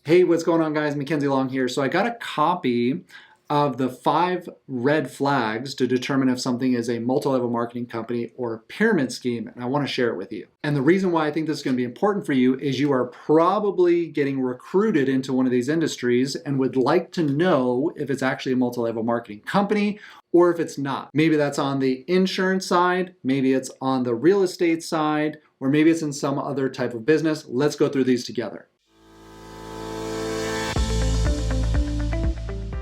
Hey, what's going on, guys? Mackenzie Long here. So I got a copy of the 5 red flags to determine if something is a multi-level marketing company or a pyramid scheme, and I want to share it with you. And the reason why I think this is going to be important for you is you are probably getting recruited into one of these industries and would like to know if it's actually a multi-level marketing company or if it's not. Maybe that's on the insurance side, maybe it's on the real estate side, or maybe it's in some other type of business. Let's go through these together.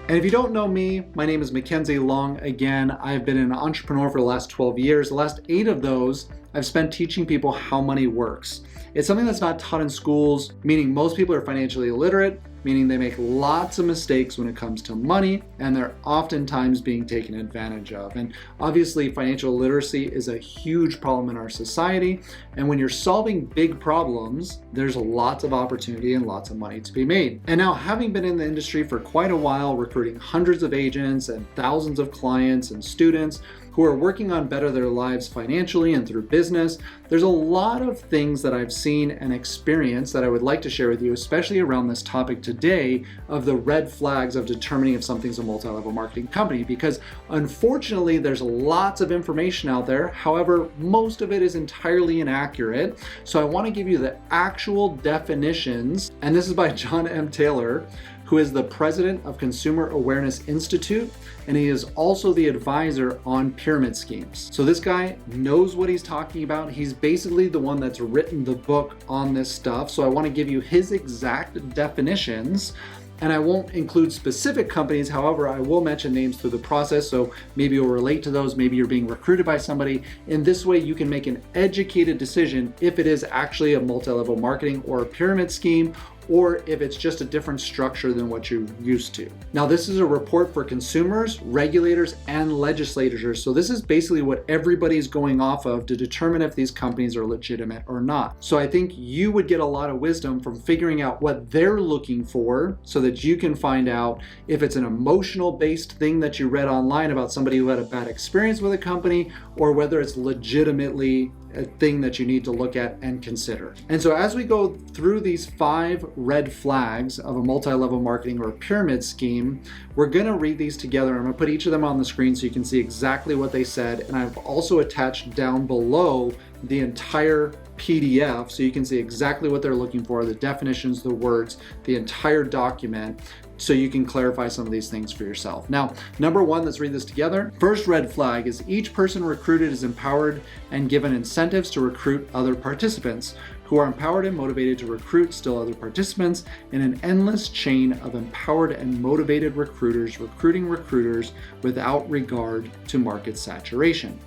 And if you don't know me, my name is Mackenzie Long. Again, I've been an entrepreneur for the last 12 years. The last 8 of those, I've spent teaching people how money works. It's something that's not taught in schools, meaning most people are financially illiterate, meaning they make lots of mistakes when it comes to money, and they're oftentimes being taken advantage of. And obviously, financial literacy is a huge problem in our society. And when you're solving big problems, there's lots of opportunity and lots of money to be made. And now, having been in the industry for quite a while, recruiting hundreds of agents and thousands of clients and students who are working on better their lives financially and through business, there's a lot of things that I've seen and experienced that I would like to share with you, especially around this topic today of the red flags of determining if something's a multi-level marketing company, because unfortunately there's lots of information out there. However, most of it is entirely inaccurate. So I want to give you the actual definitions, and this is by John M. Taylor, who is the president of Consumer Awareness Institute, and he is also the advisor on pyramid schemes. So this guy knows what he's talking about. He's basically the one that's written the book on this stuff. So I want to give you his exact definitions, and I won't include specific companies. However, I will mention names through the process, so maybe you'll relate to those. Maybe you're being recruited by somebody. In this way, you can make an educated decision if it is actually a multi-level marketing or a pyramid scheme, or if it's just a different structure than what you're used to. Now, this is a report for consumers, regulators, and legislators. So this is basically what everybody's going off of to determine if these companies are legitimate or not. So I think you would get a lot of wisdom from figuring out what they're looking for so that you can find out if it's an emotional-based thing that you read online about somebody who had a bad experience with a company, or whether it's legitimately a thing that you need to look at and consider. And so as we go through these 5 red flags of a multi-level marketing or a pyramid scheme, we're gonna read these together. I'm gonna put each of them on the screen so you can see exactly what they said. And I've also attached down below the entire PDF so you can see exactly what they're looking for, the definitions, the words, the entire document, so you can clarify some of these things for yourself. Now, number 1, let's read this together. First red flag is each person recruited is empowered and given incentives to recruit other participants, who are empowered and motivated to recruit still other participants in an endless chain of empowered and motivated recruiters recruiting recruiters without regard to market saturation.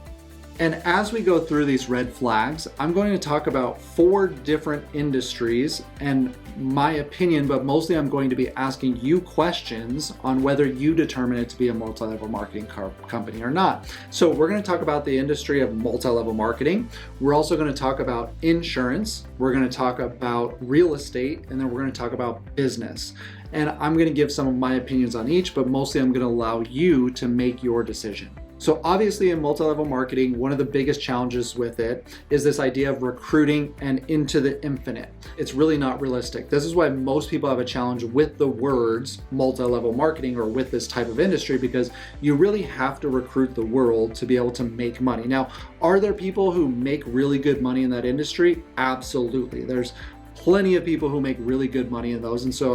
And as we go through these red flags, I'm going to talk about 4 different industries and my opinion, but mostly I'm going to be asking you questions on whether you determine it to be a multi-level marketing company or not. So we're going to talk about the industry of multi-level marketing. We're also going to talk about insurance. We're going to talk about real estate, and then we're going to talk about business. And I'm going to give some of my opinions on each, but mostly I'm going to allow you to make your decision. So obviously in multi-level marketing, one of the biggest challenges with it is this idea of recruiting and into the infinite. It's really not realistic. This is why most people have a challenge with the words multi-level marketing or with this type of industry, because you really have to recruit the world to be able to make money. Now, are there people who make really good money in that industry? Absolutely. There's plenty of people who make really good money in those. And so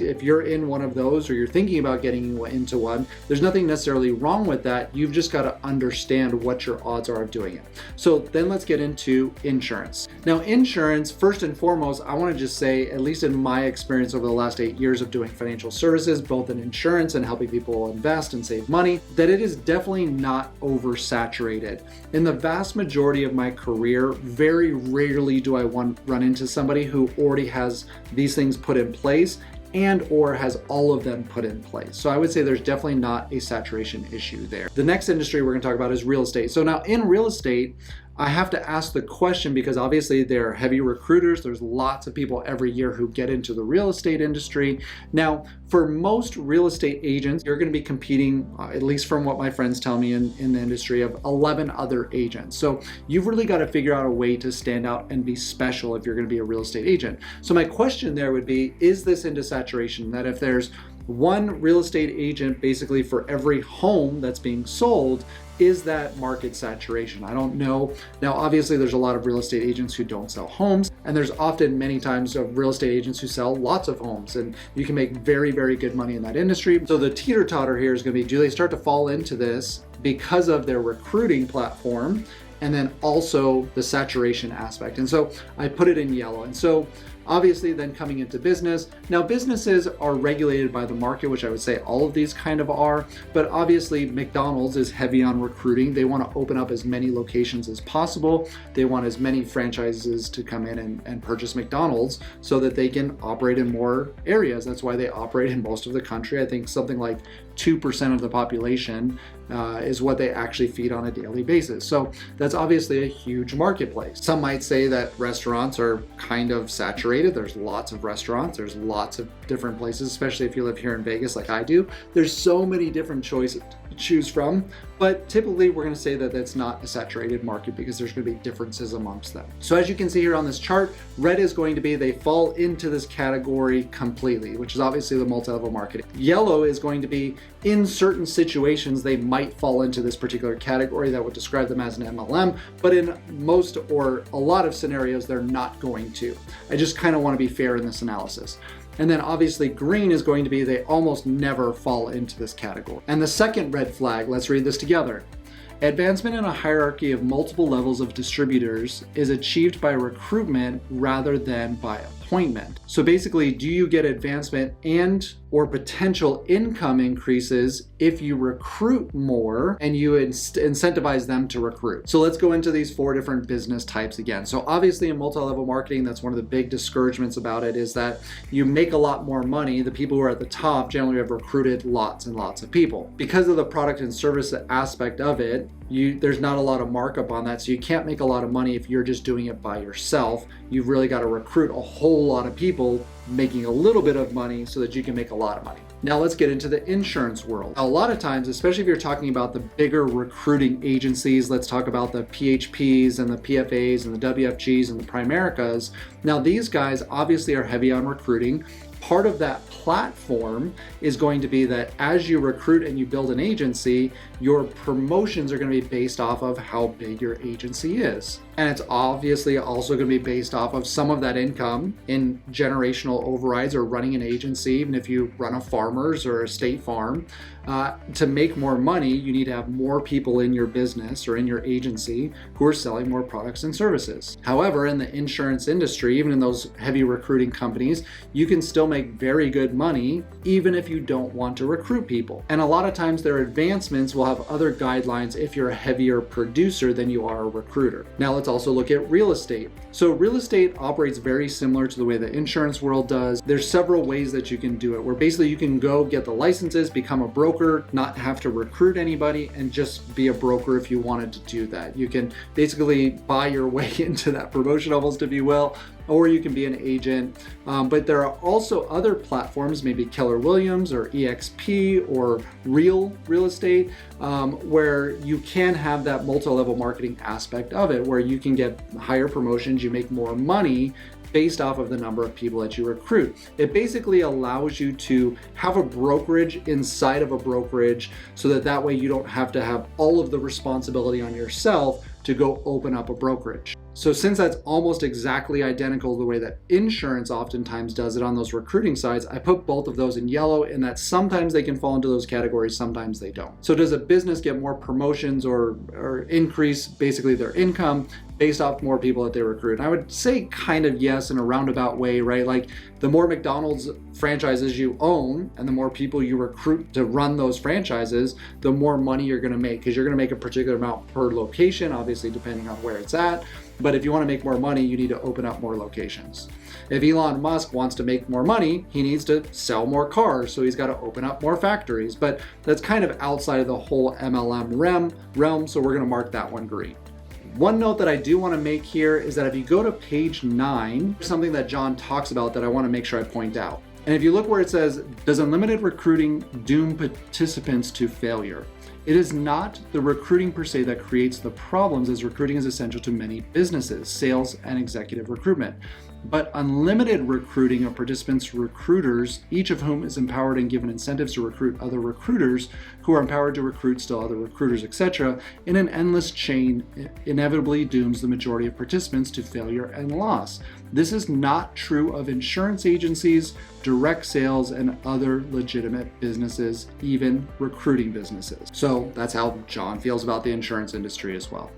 if you're in one of those or you're thinking about getting into one, there's nothing necessarily wrong with that. You've just got to understand what your odds are of doing it. So then let's get into insurance. Now, insurance, first and foremost, I want to just say, at least in my experience over the last 8 years of doing financial services, both in insurance and helping people invest and save money, that it is definitely not oversaturated. In the vast majority of my career, very rarely do I run into somebody who already has these things put in place and or has all of them put in place. So I would say there's definitely not a saturation issue there. The next industry we're going to talk about is real estate. So now in real estate, I have to ask the question because obviously they're heavy recruiters. There's lots of people every year who get into the real estate industry. Now, for most real estate agents, you're going to be competing, at least from what my friends tell me in the industry, of 11 other agents. So you've really got to figure out a way to stand out and be special if you're going to be a real estate agent. So my question there would be, is this into saturation? That if there's one real estate agent basically for every home that's being sold, is that market saturation? I don't know. Now, obviously, there's a lot of real estate agents who don't sell homes, and there's often many times of real estate agents who sell lots of homes, and you can make very, very good money in that industry. So the teeter-totter here is going to be, do they start to fall into this because of their recruiting platform, and then also the saturation aspect? And so I put it in yellow. And so obviously then coming into business. Now businesses are regulated by the market, which I would say all of these kind of are, but obviously McDonald's is heavy on recruiting. They want to open up as many locations as possible. They want as many franchises to come in and purchase McDonald's so that they can operate in more areas. That's why they operate in most of the country. I think something like 2% of the population is what they actually feed on a daily basis. So that's obviously a huge marketplace. Some might say that restaurants are kind of saturated. There's lots of restaurants. There's lots of different places, especially if you live here in Vegas like I do. There's so many different choices to choose from, but typically we're going to say that that's not a saturated market because there's going to be differences amongst them. So as you can see here on this chart, red is going to be they fall into this category completely, which is obviously the multi-level marketing. Yellow is going to be in certain situations they might fall into this particular category that would describe them as an MLM, but in most or a lot of scenarios they're not going to. I just kind of want to be fair in this analysis. And then obviously green is going to be they almost never fall into this category. And the second red flag, let's read this together. Advancement in a hierarchy of multiple levels of distributors is achieved by recruitment rather than by appointment. So basically, do you get advancement and or potential income increases if you recruit more and you incentivize them to recruit? So let's go into these 4 different business types again. So obviously in multi-level marketing, that's one of the big discouragements about it is that you make a lot more money. The people who are at the top generally have recruited lots and lots of people. Because of the product and service aspect of it, there's not a lot of markup on that. So you can't make a lot of money if you're just doing it by yourself. You've really got to recruit a whole lot of people making a little bit of money so that you can make a lot of money. Now let's get into the insurance world. A lot of times, especially if you're talking about the bigger recruiting agencies, let's talk about the PHPs and the PFAs and the WFGs and the Primericas. Now these guys obviously are heavy on recruiting. Part of that platform is going to be that as you recruit and you build an agency, your promotions are going to be based off of how big your agency is. And it's obviously also going to be based off of some of that income in generational overrides or running an agency. Even if you run a Farmers or a State Farm, to make more money, you need to have more people in your business or in your agency who are selling more products and services. However, in the insurance industry, even in those heavy recruiting companies, you can still make very good money even if you don't want to recruit people. And a lot of times their advancements will have other guidelines if you're a heavier producer than you are a recruiter. Now let's also look at real estate. So real estate operates very similar to the way the insurance world does. There's several ways that you can do it, where basically you can go get the licenses, become a broker, not have to recruit anybody, and just be a broker if you wanted to do that. You can basically buy your way into that promotion almost, if you will, or you can be an agent. But there are also other platforms, maybe Keller Williams or EXP or real estate, where you can have that multi-level marketing aspect of it, where you can get higher promotions, you make more money based off of the number of people that you recruit. It basically allows you to have a brokerage inside of a brokerage so that way you don't have to have all of the responsibility on yourself to go open up a brokerage. So since that's almost exactly identical to the way that insurance oftentimes does it on those recruiting sides, I put both of those in yellow, and that sometimes they can fall into those categories, sometimes they don't. So does a business get more promotions or increase basically their income based off more people that they recruit? And I would say kind of yes, in a roundabout way, right? Like the more McDonald's franchises you own and the more people you recruit to run those franchises, the more money you're gonna make, because you're gonna make a particular amount per location, obviously depending on where it's at. But if you want to make more money, you need to open up more locations. If Elon Musk wants to make more money, he needs to sell more cars, so he's got to open up more factories. But that's kind of outside of the whole MLM realm, so we're going to mark that one green. One note that I do want to make here is that if you go to page 9, something that John talks about that I want to make sure I point out. And if you look where it says, does unlimited recruiting doom participants to failure? It is not the recruiting per se that creates the problems, as recruiting is essential to many businesses, sales and executive recruitment. But unlimited recruiting of participants, recruiters, each of whom is empowered and given incentives to recruit other recruiters, who are empowered to recruit still other recruiters, etc., in an endless chain, inevitably dooms the majority of participants to failure and loss. This is not true of insurance agencies, direct sales, and other legitimate businesses, even recruiting businesses. So that's how John feels about the insurance industry as well.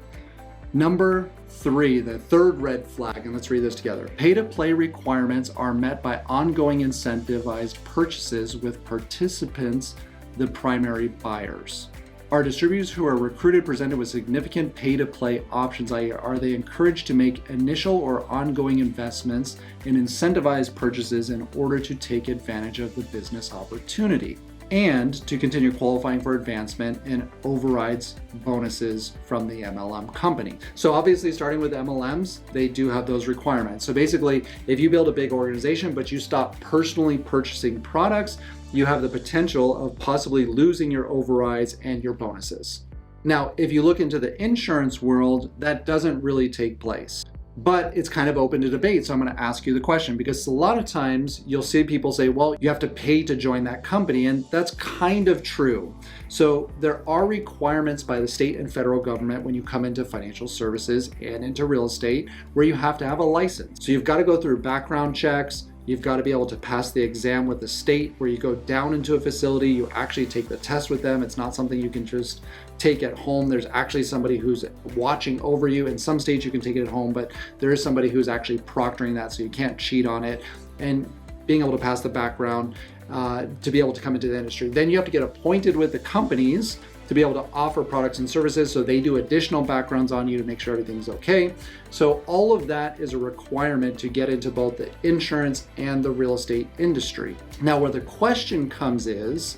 Number 3, the third red flag, and let's read this together. Pay-to-play requirements are met by ongoing incentivized purchases with participants, the primary buyers. Are distributors who are recruited presented with significant pay-to-play options, i.e., are they encouraged to make initial or ongoing investments in incentivized purchases in order to take advantage of the business opportunity and to continue qualifying for advancement and overrides bonuses from the MLM company? So obviously, starting with MLMs, they do have those requirements. So basically, if you build a big organization but you stop personally purchasing products, you have the potential of possibly losing your overrides and your bonuses. Now, if you look into the insurance world, that doesn't really take place. But it's kind of open to debate, so I'm going to ask you the question, because a lot of times you'll see people say, well, you have to pay to join that company, and that's kind of true. So there are requirements by the state and federal government when you come into financial services and into real estate where you have to have a license. So you've got to go through background checks. You've got to be able to pass the exam with the state, where you go down into a facility, you actually take the test with them. It's not something you can just take at home. There's actually somebody who's watching over you. In some states you can take it at home, but there is somebody who's actually proctoring that, so you can't cheat on it. And being able to pass the background to be able to come into the industry. Then you have to get appointed with the companies to be able to offer products and services, so they do additional backgrounds on you to make sure everything's okay. So all of that is a requirement to get into both the insurance and the real estate industry. Now, where the question comes is,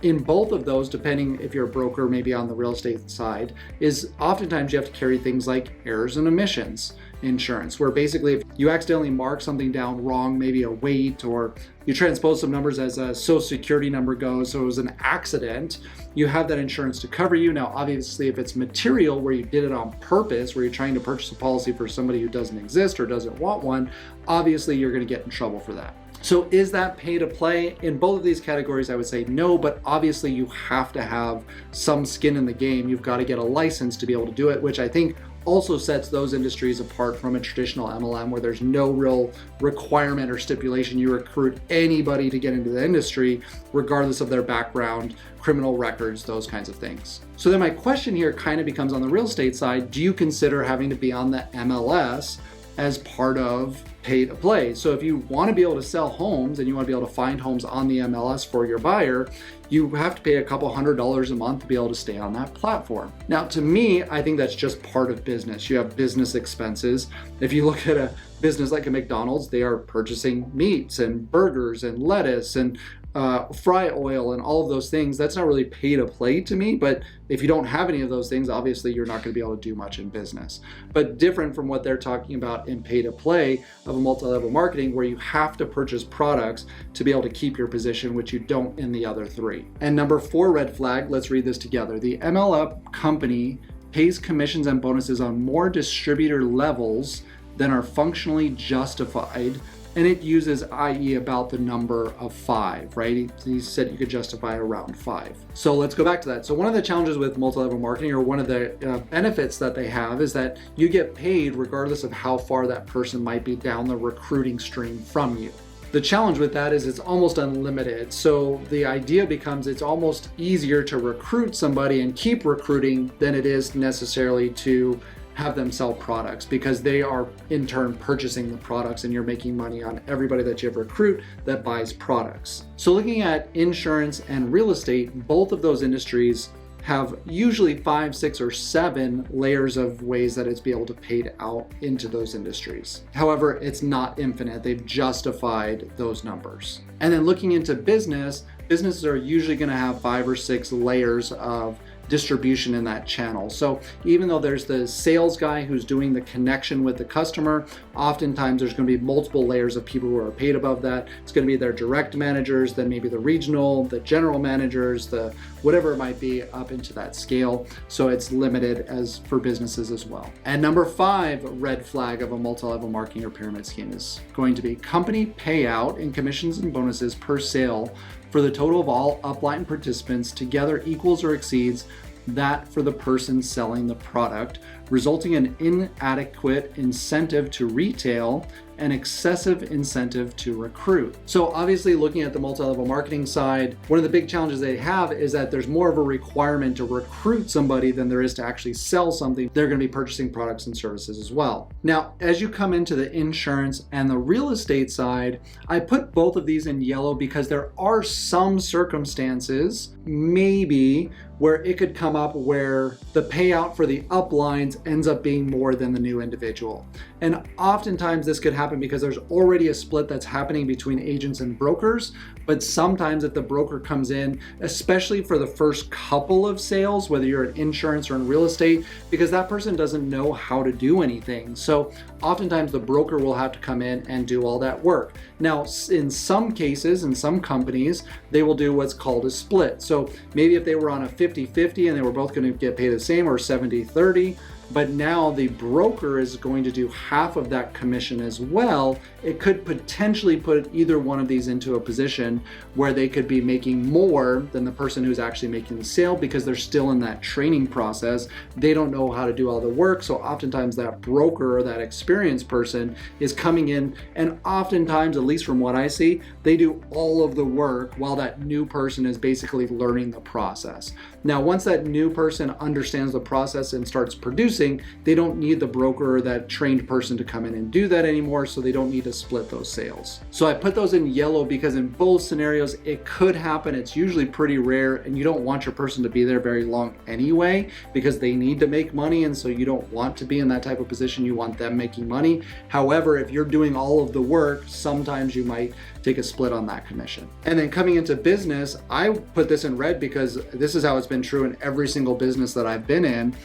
in both of those, depending if you're a broker, maybe on the real estate side, is oftentimes you have to carry things like errors and omissions insurance, where basically if you accidentally mark something down wrong, maybe a weight, or you transpose some numbers as a social security number goes, so it was an accident, you have that insurance to cover you. Now, obviously, if it's material where you did it on purpose, where you're trying to purchase a policy for somebody who doesn't exist or doesn't want one, obviously you're going to get in trouble for that. So is that pay to play? In both of these categories, I would say no, but obviously you have to have some skin in the game. You've got to get a license to be able to do it, which I think also sets those industries apart from a traditional MLM, where there's no real requirement or stipulation. You recruit anybody to get into the industry, regardless of their background, criminal records, those kinds of things. So then my question here kind of becomes, on the real estate side, do you consider having to be on the MLS as part of pay to play? So if you want to be able to sell homes and you want to be able to find homes on the MLS for your buyer, you have to pay a couple $100s a month to be able to stay on that platform. Now, to me, I think that's just part of business. You have business expenses. If you look at a business like a McDonald's, they are purchasing meats and burgers and lettuce and fry oil and all of those things. That's not really pay to play to me, but if you don't have any of those things, obviously you're not going to be able to do much in business. But different from what they're talking about in pay to play of a multi-level marketing, where you have to purchase products to be able to keep your position, which you don't in the other three. And number 4 red flag, let's read this together. The MLM company pays commissions and bonuses on more distributor levels than are functionally justified, and it uses i.e. about the number of 5, right? He said you could justify around 5. So let's go back to that. So one of the challenges with multi-level marketing, or one of the benefits that they have, is that you get paid regardless of how far that person might be down the recruiting stream from you. The challenge with that is it's almost unlimited. So the idea becomes it's almost easier to recruit somebody and keep recruiting than it is necessarily to have them sell products, because they are in turn purchasing the products and you're making money on everybody that you recruit that buys products. So looking at insurance and real estate, both of those industries have usually 5, 6, or 7 layers of ways that it's be able to pay out into those industries. However, it's not infinite. They've justified those numbers. And then looking into businesses are usually going to have 5 or 6 layers of distribution in that channel. So even though there's the sales guy who's doing the connection with the customer, oftentimes there's going to be multiple layers of people who are paid above that. It's going to be their direct managers, then maybe the regional, the general managers, the whatever it might be up into that scale. So it's limited as for businesses as well. And number 5 red flag of a multi-level marketing or pyramid scheme is going to be company payout in commissions and bonuses per sale for the total of all upline participants together equals or exceeds that for the person selling the product, resulting in inadequate incentive to retail and excessive incentive to recruit. So obviously looking at the multi-level marketing side, one of the big challenges they have is that there's more of a requirement to recruit somebody than there is to actually sell something. They're going to be purchasing products and services as well. Now, as you come into the insurance and the real estate side, I put both of these in yellow because there are some circumstances, maybe, where it could come up where the payout for the uplines ends up being more than the new individual. And oftentimes this could happen because there's already a split that's happening between agents and brokers. But sometimes if the broker comes in, especially for the first couple of sales, whether you're in insurance or in real estate, because that person doesn't know how to do anything. So oftentimes the broker will have to come in and do all that work. Now, in some cases, in some companies, they will do what's called a split. So maybe if they were on a 50-50 and they were both going to get paid the same, or 70-30, but now the broker is going to do half of that commission as well, it could potentially put either one of these into a position where they could be making more than the person who's actually making the sale because they're still in that training process. They don't know how to do all the work. So oftentimes that broker or that experienced person is coming in, and oftentimes, at least from what I see, they do all of the work while that new person is basically learning the process. Now, once that new person understands the process and starts producing, they don't need the broker or that trained person to come in and do that anymore, so they don't need to split those sales. So I put those in yellow because in both scenarios, it could happen. It's usually pretty rare, and you don't want your person to be there very long anyway because they need to make money, and so you don't want to be in that type of position. You want them making money. However, if you're doing all of the work, sometimes you might take a split on that commission. And then coming into business, I put this in red because this is how it's been true in every single business that I've been in,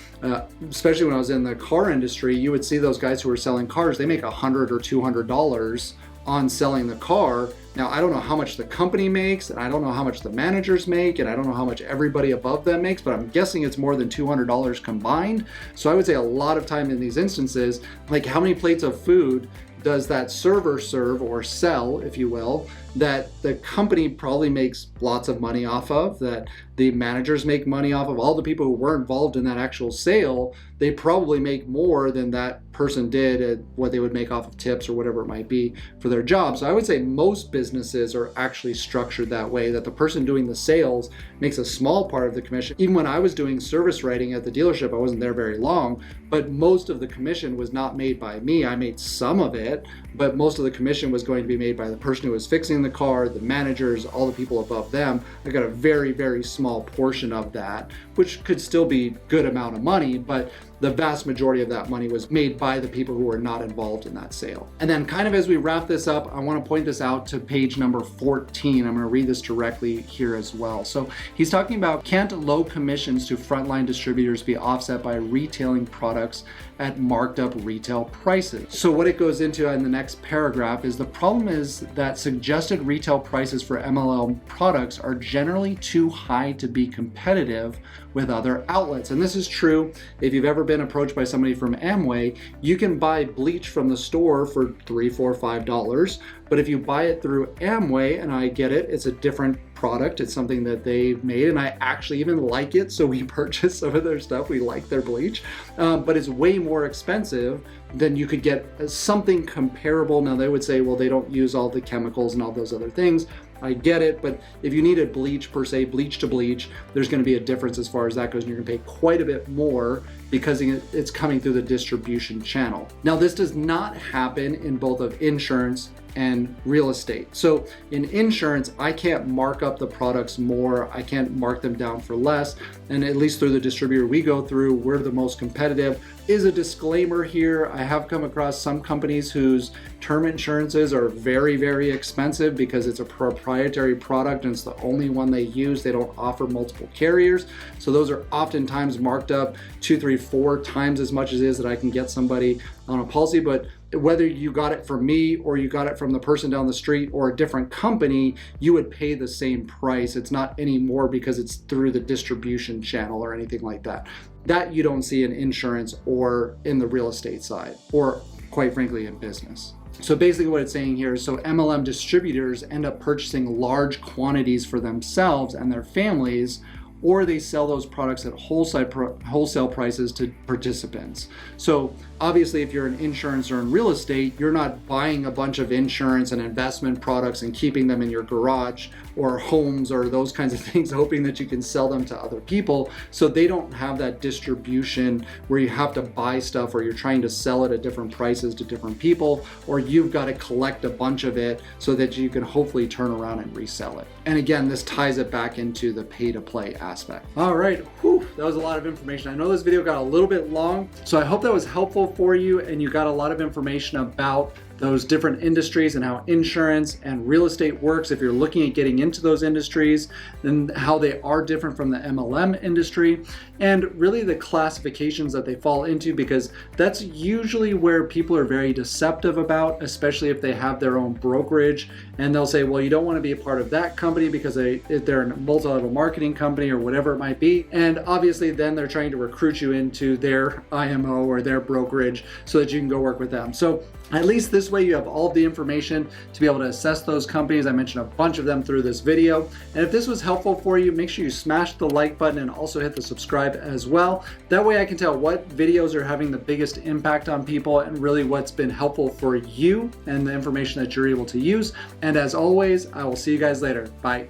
especially when I was in the car industry. You would see those guys who are selling cars, they make $100 or $200 on selling the car. Now, I don't know how much the company makes, and I don't know how much the managers make, and I don't know how much everybody above them makes, but I'm guessing it's more than $200 combined. So I would say a lot of time in these instances, like how many plates of food does that server serve or sell, if you will, that the company probably makes lots of money off of, that the managers make money off of, all the people who were involved in that actual sale, they probably make more than that person did at what they would make off of tips or whatever it might be for their job. So I would say most businesses are actually structured that way, that the person doing the sales makes a small part of the commission. Even when I was doing service writing at the dealership, I wasn't there very long, but most of the commission was not made by me. I made some of it, but most of the commission was going to be made by the person who was fixing the car, the managers, all the people above them. I got a very, very small portion of that, which could still be a good amount of money, but the vast majority of that money was made by the people who were not involved in that sale. And then kind of as we wrap this up, I want to point this out to page number 14. I'm going to read this directly here as well. So he's talking about, can't low commissions to frontline distributors be offset by retailing products at marked up retail prices? So what it goes into in the next paragraph is the problem is that suggested retail prices for MLM products are generally too high to be competitive with other outlets. And this is true if you've ever been approached by somebody from Amway. You can buy bleach from the store for $3, $4, $5, but if you buy it through Amway, and I get it, it's a different product, it's something that they've made, and I actually even like it, so we purchase some of their stuff. We like their bleach, but it's way more expensive than you could get something comparable. Now they would say, well, they don't use all the chemicals and all those other things. I get it, but if you needed bleach per se, bleach to bleach, there's going to be a difference as far as that goes, and you're going to pay quite a bit more because it's coming through the distribution channel. Now, this does not happen in both of insurance and real estate. So in insurance, I can't mark up the products more. I can't mark them down for less. And at least through the distributor we go through, we're the most competitive. Is a disclaimer here, I have come across some companies whose term insurances are very, very expensive because it's a proprietary product and it's the only one they use. They don't offer multiple carriers. So those are oftentimes marked up 2, 3, 4 times as much as it is that I can get somebody on a policy. But whether you got it from me or you got it from the person down the street or a different company, you would pay the same price. It's not anymore because it's through the distribution channel or anything like that. That you don't see in insurance or in the real estate side, or quite frankly in business. So basically what it's saying here is, so MLM distributors end up purchasing large quantities for themselves and their families, or they sell those products at wholesale prices to participants. So obviously if you're in insurance or in real estate, you're not buying a bunch of insurance and investment products and keeping them in your garage or homes or those kinds of things, hoping that you can sell them to other people. So they don't have that distribution where you have to buy stuff or you're trying to sell it at different prices to different people, or you've got to collect a bunch of it so that you can hopefully turn around and resell it. And again, this ties it back into the pay to play aspect. All right, that was a lot of information. I know this video got a little bit long, so I hope that was helpful for you and you got a lot of information about those different industries and how insurance and real estate works if you're looking at getting into those industries, and how they are different from the MLM industry, and really the classifications that they fall into, because that's usually where people are very deceptive about, especially if they have their own brokerage, and they'll say, well, you don't want to be a part of that company because they're a multi-level marketing company or whatever it might be. And obviously then they're trying to recruit you into their IMO or their brokerage so that you can go work with them. So at least this way you have all of the information to be able to assess those companies. I mentioned a bunch of them through this video. And if this was helpful for you, make sure you smash the like button and also hit the subscribe as well. That way I can tell what videos are having the biggest impact on people and really what's been helpful for you and the information that you're able to use. And as always, I will see you guys later. Bye.